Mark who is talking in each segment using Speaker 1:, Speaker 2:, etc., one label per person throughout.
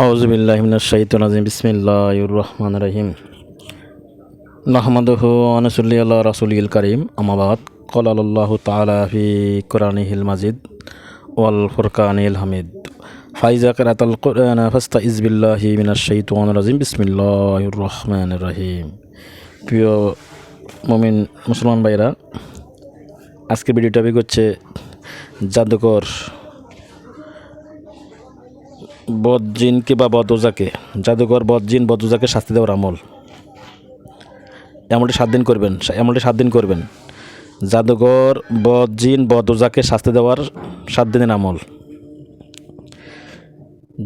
Speaker 1: আউযুবিল্লাহি মিনাশ শাইতানির রাজিম বিসমিল্লাহির রহমানির রহিম নাহমাদুহু ওয়া নুসাল্লি আলা রাসূলিল কারীম আম্মা বাদ ক্বালা আল্লাহু তাআলা ফি কুরআনিহিল মাজিদ ওয়াল ফুরকানিল হামিদ ফাইজা কিরাতাল কুরআন ফাস্তাইজ বিল্লাহি মিনাশ শাইতানির রাজিম বিসমিল্লাহির রহমানির রহিম। প্রিয় মুমিন মুসলমান ভাইরা, আজকের ভিডিও টপিক হচ্ছে জাদুকর বদজিনকে বা বদওজাকে, জাদুকর বদজিন বদওজাকে শাস্তি দেওয়ার আমল। এমনটি 7 দিন করবেন। জাদুকর বদজিন বদওজাকে শাস্তি দেওয়ার 7 দিনের আমল।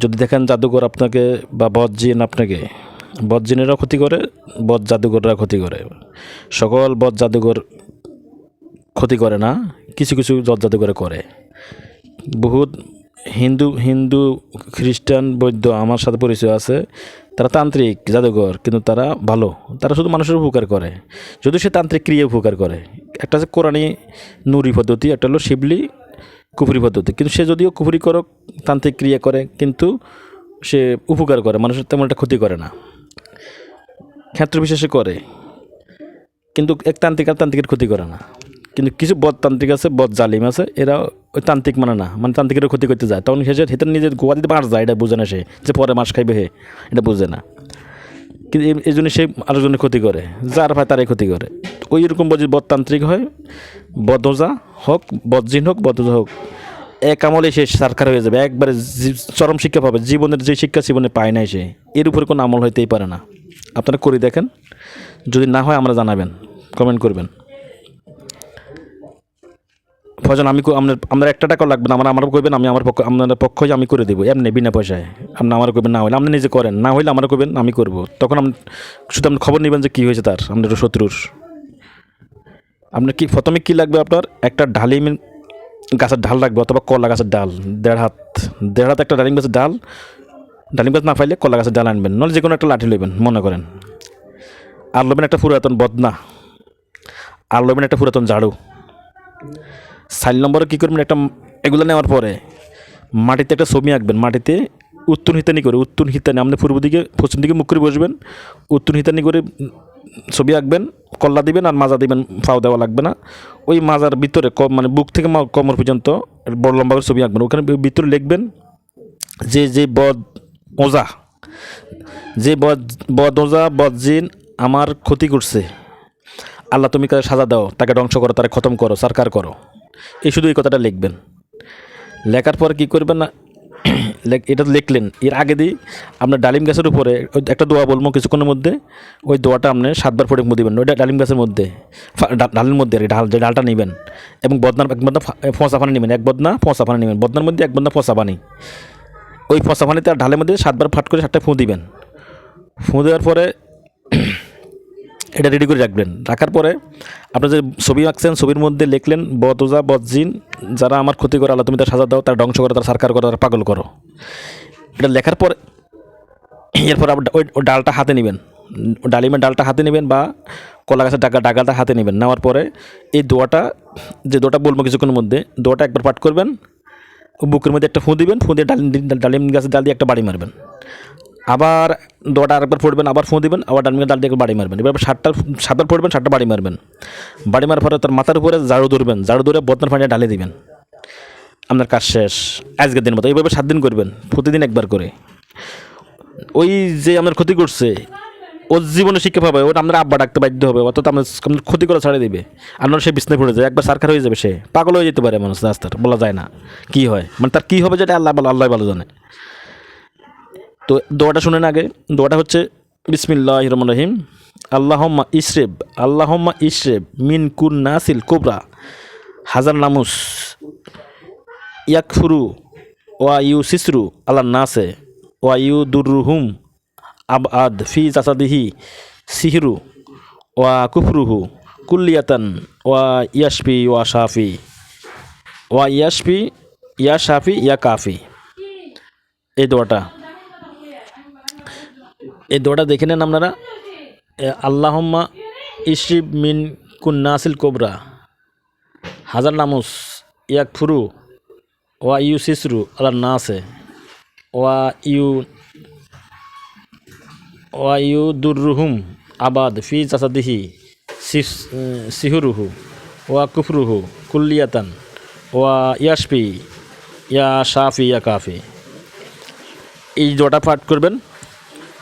Speaker 1: যদি দেখেন জাদুকর আপনাকে বা বদজিন আপনাকে, বদজিনেরাও ক্ষতি করে, বদ জাদুকররা ক্ষতি করে। সকল বদ জাদুকর ক্ষতি করে না, কিছু কিছু বদ জাদুকর করে। বহুত হিন্দু খ্রিস্টান বৌদ্ধ আমার সাথে পরিচয় আছে, তারা তান্ত্রিক জাদুঘর, কিন্তু তারা ভালো, তারা শুধু মানুষের উপকার করে, যদি সে তান্ত্রিক ক্রিয়া উপকার করে। একটা হচ্ছে কোরআনী নুরি পদ্ধতি, একটা হলো শিবলি কুফরি পদ্ধতি। কিন্তু সে যদিও কুফরি করক, তান্ত্রিক ক্রিয়া করে, কিন্তু সে উপকার করে, মানুষের তেমন একটা ক্ষতি করে না, ক্ষেত্র বিশেষে করে। কিন্তু এক তান্ত্রিক আর তান্ত্রিকের ক্ষতি করে না। কিন্তু কিছু বদ তান্ত্রিক আছে, বদ জালিম আছে, এরা ওই তান্ত্রিক মানে না, মানে তান্ত্রিকের ক্ষতি করতে যায়, তখন সে হেতের নিজের গোয়া দিতে মার যায়, এটা বুঝে না সে, যে পরে মাস খাইবে হে, এটা বুঝে না। কিন্তু এই জন্য সে আরেকজনের ক্ষতি করে, যার ভাই তারাই ক্ষতি করে। ওই রকম যদি বদতান্ত্রিক হয়, বদওজা হোক, বদজিন হোক, বদওজা হোক, এক আমলে সে সরকার হয়ে যাবে, একবারে চরম শিক্ষা পাবে। জীবনের যে শিক্ষা জীবনে পায় নাই সে, এর উপরে কোনো আমল হইতেই পারে না। আপনারা করে দেখেন, যদি না হয় আমরা জানাবেন, কমেন্ট করবেন। ফজন আপনার একটা টাকাও লাগবে না, আমার করবেন, আমি আমার আপনার পক্ষে আমি করে দেবো, এমনি বিনা পয়সায়। আপনি আমার করবেন, না হলে আপনি নিজে করেন, না হলে আমার করবেন, আমি করব। তখন শুধু আপনি খবর নেবেন যে কী হয়েছে তার, আপনার শত্রুর। আপনার কি প্রথমে কী লাগবে, আপনার একটা ডালিম গাছের ঢাল লাগবে, অথবা কলা গাছের ডাল, 1.5 হাত একটা ডালিম গাছের ডাল। ডালিম গাছ না পাইলে কলা গাছের ডাল আনবেন, নাহলে যে কোনো একটা লাঠি লইবেন মনে করেন। আর লবেন একটা পুরাতন বদনা, আর লবেন একটা পুরাতন ঝাড়ু। 4 নম্বরে কী করবেন, একটা এগুলো নেওয়ার পরে মাটিতে একটা ছবি আঁকবেন। মাটিতে উত্তর হিতানি করে, উত্তর হিতানি আপনি পূর্ব দিকে পশ্চিম দিকে মুখ করে বসবেন, উত্তর হিতানি করে ছবি আঁকবেন, কল্লা দিবেন আর মাজা দিবেন, ফাও দেওয়া লাগবে না। ওই মাজার ভিতরে মানে বুক থেকে কোমর পর্যন্ত বড় লম্বা করে ছবি আঁকবেন। ওখানে ভিতরে লিখবেন যে বদ ওজা, যে বদ ওজা বদজিন আমার ক্ষতি করছে, আল্লাহ তুমি তাকে সাজা দাও, তাকে ধ্বংস করো, তাকে খতম করো, সরকার করো। শুধু এই কথাটা লিখবেন। লেখার পর কী করবেন না, এটা লিখলেন, এর আগে দিয়ে আপনার ডালিম গাছের উপরে একটা দোয়া বলবো কিছুক্ষণের মধ্যে। ওই দোয়াটা আপনি 7 বার পড়ে দিবেন, ওইটা ডালিম গাছের মধ্যে, ডালের মধ্যে আর যে ডালটা নেবেন। এবং বদনার 1 বদনা ফসা পানি নেবেন, 1 বদনা ফসা পানি নেবেন, বদনার মধ্যে 1 বদনা ফসা পানি। ওই ফসা পানিতে আর ঢালের মধ্যে 7 বার ফাট করে 7টা ফুঁ দিবেন। ফুঁ দেওয়ার পরে এটা রেডি করে রাখবেন। রাখার পরে আপনি যে ছবি আঁকছেন, ছবির মধ্যে লিখলেন বদওজা বদজিন যারা আমার ক্ষতি করে, আল্লাহ তুমি তার সাজা দাও, তার ধ্বংস করো, তার সরকার করো, তার পাগল করো। এটা লেখার পর এরপর আপনি ওই ডালটা হাতে নেবেন, ডালিমের ডালটা হাতে নেবেন, বা কলা গাছের ডাগাটা হাতে নেবেন। নেওয়ার পরে এই যে দোয়াটা বলবো কিছুক্ষণের মধ্যে, দোয়াটা একবার পাঠ করবেন, বুকের মধ্যে একটা ফুঁ দিবেন, ফুঁ দিয়ে ডালিম গাছের ডাল দিয়ে একটা বাড়ি মারবেন। আবার দোয়াটা আরেকবার পড়বেন, আবার ফোঁ দিবেন, আবার ডালিমের ডাল দিয়ে বাড়ি মারবেন। এবার 7বার পড়বেন, 7টা বাড়ি মারবেন। বাড়ি মারার পরে তার মাথার উপরে ঝাড়ু ধরবেন, ঝাড়ু ধরে বদনার পানি ঢালে দিবেন। আপনার কাজ শেষ আজকের দিন মতো। এইভাবে 7 দিন করবেন, প্রতিদিন একবার করে। ওই যে আপনার ক্ষতি করছে, ওর জীবনে শিক্ষা পাবে, ওটা আপনার আব্বা ডাকতে বাধ্য হবে, অর্থাৎ আপনার ক্ষতি করে ছাড়িয়ে দেবে। আপনার সে বিছনায় পড়ে যায়, একবার সরকার হয়ে যাবে, সে পাগল হয়ে যেতে পারে মানুষ রাস্তার, বলা যায় না কী হয়, মানে তার কী হবে যেটা আল্লাহ ভালো জানে। তো দোয়াটা শুনেন আগে। দোয়াটা হচ্ছে বিসমিল্লাহির রহমানির রহিম, আল্লাহুম্মা ইশরেব মিন কুন নাসিল কুবরা হাজার নামুস ইয়াকফুরু ওয়া ইউ সিসরু আল্লাহ নাসে ওয়া ইউ দুরুহুম আদ ফি জাসাদিহি সিহরু ওয়া কুফরুহু কুল্লিয়াতান ওয়া ইয়াশফি ইয়া শাফি ইয়া কাফি। এই দোয়াটা দেখে নেন আপনারা। আল্লাহুম্মা ইশরিব মিন কুন্নাসিল কোবরা হাজার নামুস ইয়াকফুরু ওয়া ইউ সিসরু আল্লাহ নাসে ওয়া ইউ ওয়ায়ু দুরুহুম আবাদ ফি জাসাদিহি সিহুরুহু ওয়া কুফরুহু কুল্লিয়াতান ওয়া ইয়াশফি ইয়া শাফি ইয়া কাফি। এই জোটা পাঠ করবেন,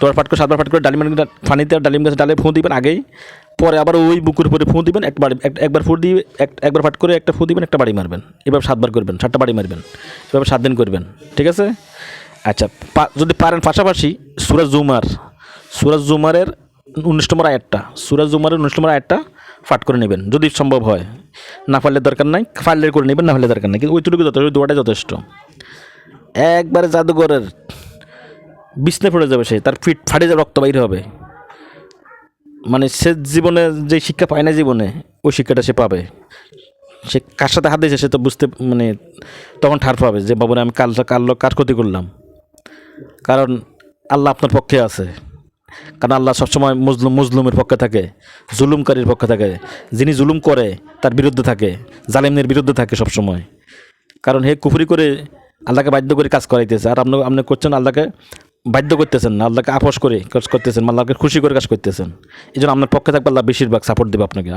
Speaker 1: তোর পাঠ করে 7বার পাঠ করে ডালিম পানিতে ডালিম গাছে ডালে ফুঁ দিবেন আগেই, পরে আবার ওই বুকুর উপরে ফুঁ দিবেন, একবার ফুঁ দিয়ে একবার পাঠ করে একটা ফুঁ দিবেন, একটা বাড়ি মারবেন। এভাবে 7বার করবেন, 7টা বাড়ি মারবেন, এভাবে 7 দিন করবেন, ঠিক আছে? আচ্ছা, যদি পারেন পাশাপাশি সুরাজ জুমারের 19 নম্বর আয়াতটা, সুরাজ জুমারের 19 নম্বর আয়াতটা পাঠ করে নেবেন যদি সম্ভব হয়। না পারলে দরকার নাই, পারলে করে নেবেন, না হলে দরকার নাই, কিন্তু ওইটুকু যথেষ্ট, ওই দোয়াটাই যথেষ্ট। একবারে জাদুঘরের বিছনে পড়ে যাবে সে, তার পিঠ ফাটে যাবে, রক্ত বাইরে হবে। মানে সে জীবনে যে শিক্ষা পায় না জীবনে, ওই শিক্ষাটা সে পাবে। সে কার সাথে হাত দিয়েছে সে তো বুঝতে, মানে তখন ঠার পাবে যে বাবুরে আমি কার ক্ষতি করলাম। কারণ আল্লাহ আপনার পক্ষে আছে, কারণ আল্লাহ সবসময় মজলুমের পক্ষে থাকে, জুলুমকারীর পক্ষে থাকে। যিনি জুলুম করে তার বিরুদ্ধে থাকে, জালেমদের বিরুদ্ধে থাকে সবসময়। কারণ হে কুফরি করে আল্লাহকে বাধ্য করে কাজ করাইতেছে, আর আপনি করছেন আল্লাহকে বাধ্য করতেছেন না, আল্লাহকে আপোষ করে কাজ করতেছেন, আল্লাহকে খুশি করে কাজ করতেছেন। এই জন্য আপনার পক্ষে থাকবে, আল্লাহ বেশিরভাগ সাপোর্ট দেবে আপনাকে।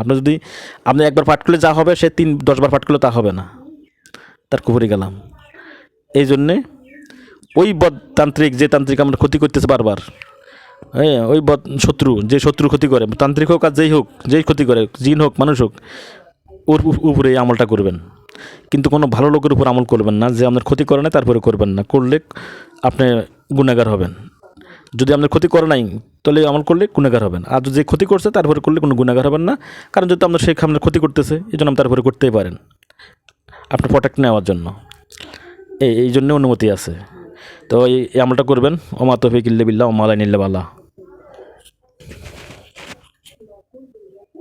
Speaker 1: আপনি একবার পাঠ করলে যা হবে, সে 10 বার পাঠ করলে তা হবে না, তার কুফরি গেলাম। এই জন্যে ওই তান্ত্রিক, যে তান্ত্রিক আমরা ক্ষতি করতেছে বারবার, হ্যাঁ, ওই শত্রু ক্ষতি করে, তান্ত্রিক হোক আর যেই ক্ষতি করে, জিন হোক মানুষ হোক, ওর উপরে এই আমলটা করবেন। কিন্তু কোনো ভালো লোকের উপর আমল করবেন না, যে আপনার ক্ষতি করে না তারপরে করবেন না, করলে আপনি গুনাহগার হবেন। যদি আপনার ক্ষতি করে নাই তাহলে আমল করলে গুনাহগার হবেন, আর যে ক্ষতি করছে তারপরে করলে কোনো গুনাহগার হবেন না। কারণ যদি আপনার ক্ষতি করতেছে, এই জন্য আপনি তারপরে করতেই পারেন, আপনার প্রোটেক্ট নেওয়ার জন্য। এই জন্য অনুমতি আছে। তো এই আমলটা করবেন। ওমা তৌফিক ইল্লা বিল্লাহ ওয়া মা আলাইনা ইল্লা বাল্লাহ।